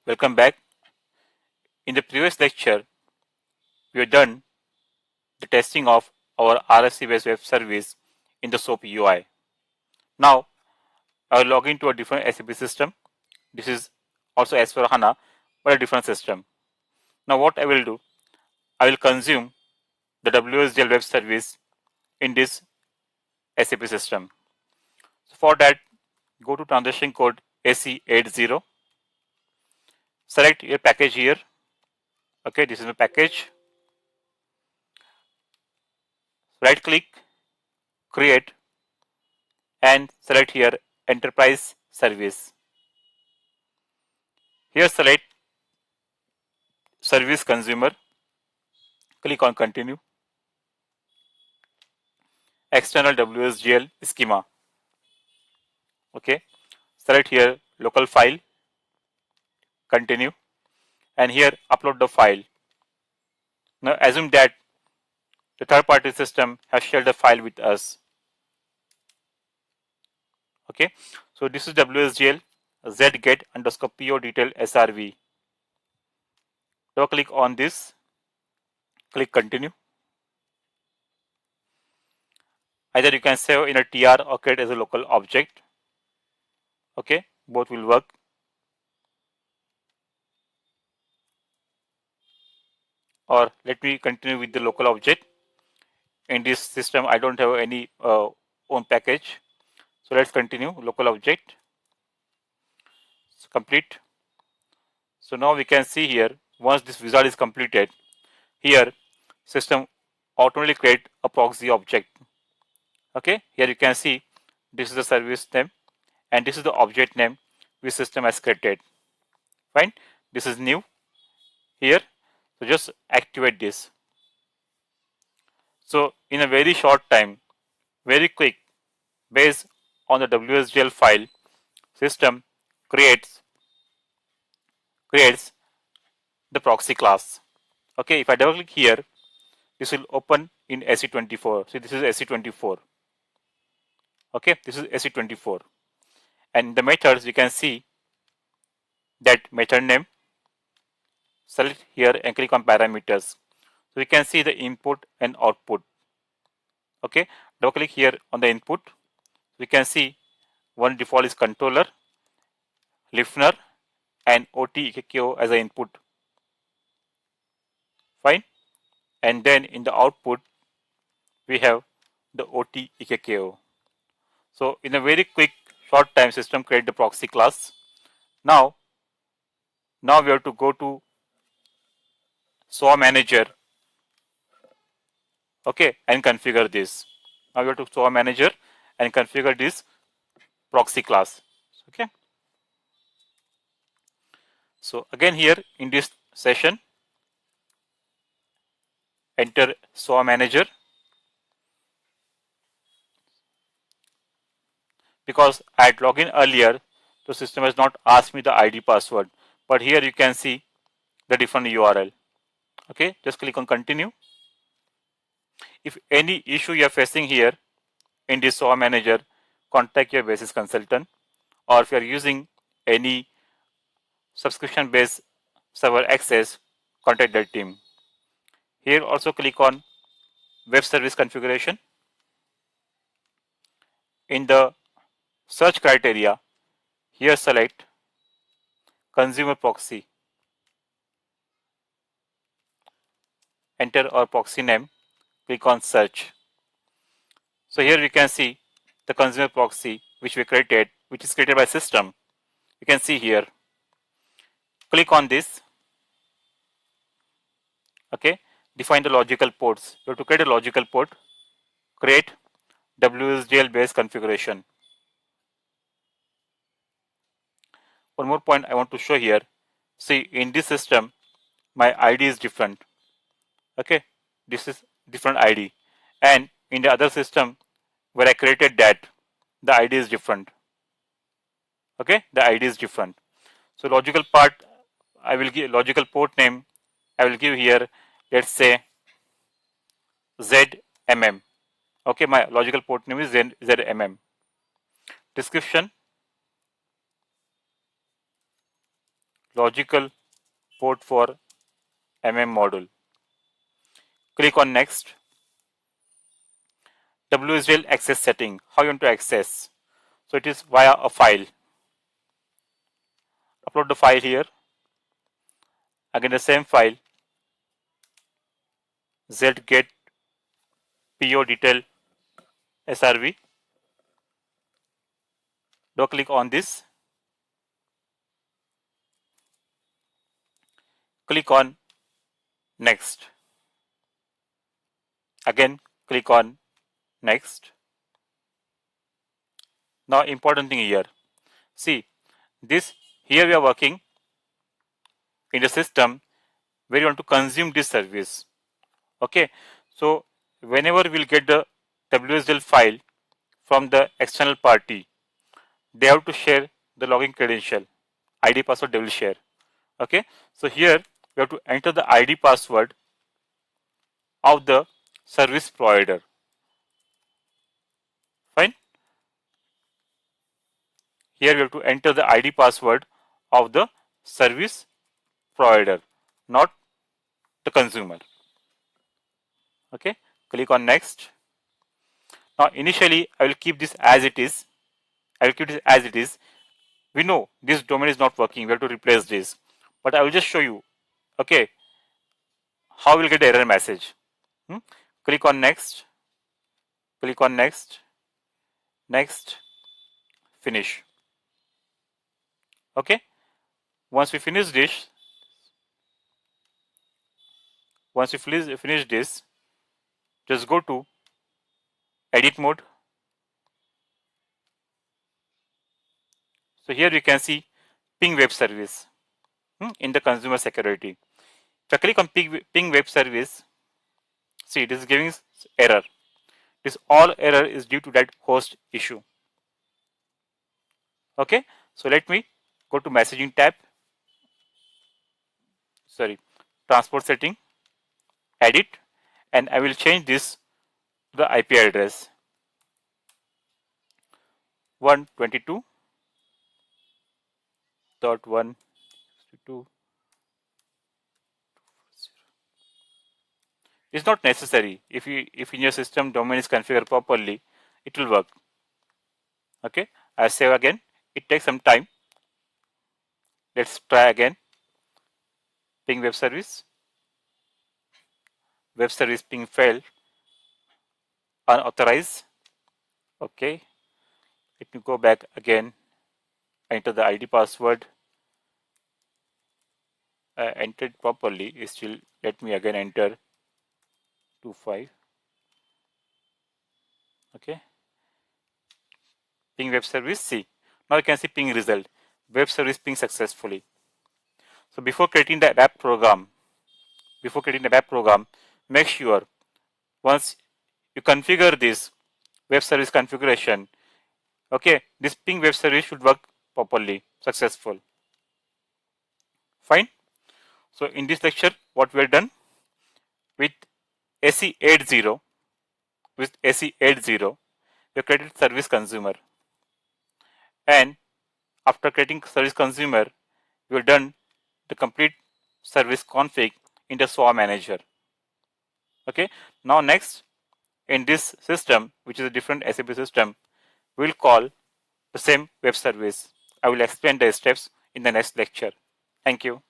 Welcome back. In the previous lecture, we have done the testing of our RFC-based web service in the SOAP UI. Now, I will log into a different SAP system. This is also S/4HANA, but a different system. Now, what I will do, I will consume the WSDL web service in this SAP system. So for that, go to transaction code SE80. Select your package here. Okay, this is my package. Right click, create, and select here enterprise service. Here select service consumer, click on continue. External WSGL schema. Okay, select here local file, continue, and here upload the file. Now assume that the third party system has shared the file with us. Okay, so this is WSGL zget underscore PO detail SRV. Double click on this, click continue. Either you can save in a TR or create as a local object. Okay, both will work. Or let me continue with the local object. In this system, I don't have any own package. So let's continue local object. It's complete. So now we can see here, once this wizard is completed, here system automatically create a proxy object. Okay, here you can see this is the service name and this is the object name which system has created. Fine, this is new here. So just activate this. So in a very short time, very quick, based on the WSGL file, system creates the proxy class. Okay, if I double click here, this will open in SE24. So this is SE24. Okay, this is SE24. And the methods, you can see that method name. Select here and click on parameters. So we can see the input and output. Okay, double click here on the input. We can see one default is controller, listener, and OT/EKO as an input. Fine. And then in the output, we have the OT/EKO. So in a very quick, short time, system create the proxy class. Now we have to go to SOA Manager. Okay, and configure this. Now we have to SOA Manager and configure this proxy class. Okay. So again here in this session, enter SOA Manager. Because I had logged in earlier, the system has not asked me the ID password. But here you can see the different URL. Okay, just click on continue. If any issue you are facing here in this SOA Manager, contact your basis consultant. Or if you are using any subscription based server access, contact their team. Here also click on web service configuration. In the search criteria, here select consumer proxy. Enter our proxy name, click on search. So here we can see the consumer proxy which we created, which is created by system. You can see here. Click on this. Okay, define the logical ports. You have to create a logical port. Create WSDL based configuration. One more point I want to show here. See, in this system, my ID is different. Okay, this is different ID. And in the other system where I created that, the ID is different. Okay, the ID is different. So logical part, I will give logical port name. I will give here, let's say ZMM. Okay, my logical port name is ZMM. Description, logical port for module. Click on next. WSDL access setting. How you want to access? So it is via a file. Upload the file here. Again the same file. zget PO detail SRV. Double click on this. Click on next. Again click on next. Now important thing here. See this, here we are working in the system where you want to consume this service. Okay, so whenever we'll get the WSDL file from the external party, they have to share the login credential, ID password they will share. Okay, so here we have to enter the ID password of the service provider. Fine. Here we have to enter the ID password of the service provider, not the consumer. Okay, click on next. Now initially I will keep this as it is. We know this domain is not working. We have to replace this, but I will just show you. Okay, how we'll get the error message. Click on next. Click on next. Next. Finish. Okay. Once we finish this, just go to edit mode. So here you can see ping web service in the consumer security. If I click on ping web service, see this is giving error. This all error is due to that host issue. Okay, so let me go to messaging tab. Transport setting, edit, and I will change this to the IP address 122.162. It's not necessary. If in your system domain is configured properly, it will work. Okay, I save again. It takes some time. Let's try again. Ping web service. Web service ping failed. Unauthorized. Okay. Let me go back again. Enter the ID password. Entered properly. It still let me again enter 25. Okay. Ping web service. See. Now you can see ping result. Web service ping successfully. So before creating the ABAP program, make sure once you configure this web service configuration, okay, this ping web service should work properly, successful. Fine. So in this lecture, what we have done with SE80, we have created service consumer, and after creating service consumer, we have done the complete service config in the SOA manager. Okay. Now next, in this system, which is a different SAP system, we will call the same web service. I will explain the steps in the next lecture. Thank you.